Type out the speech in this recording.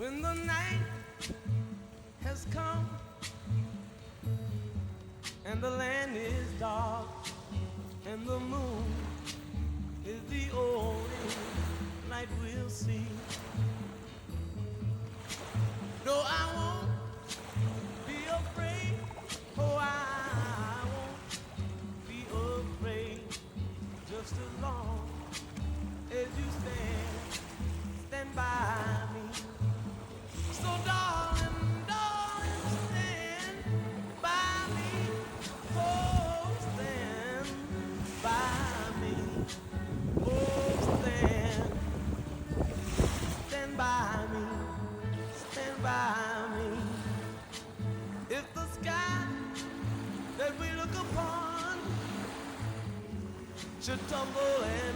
When the night has come and the land is dark and the moon is the only light we'll see. No, I won't be afraid. Oh, I won't be afraid. Just as long as you stand by me. So darling, darling, stand by me. Oh, stand by me. Oh, stand by me. Stand by me. If the sky that we look upon should tumble and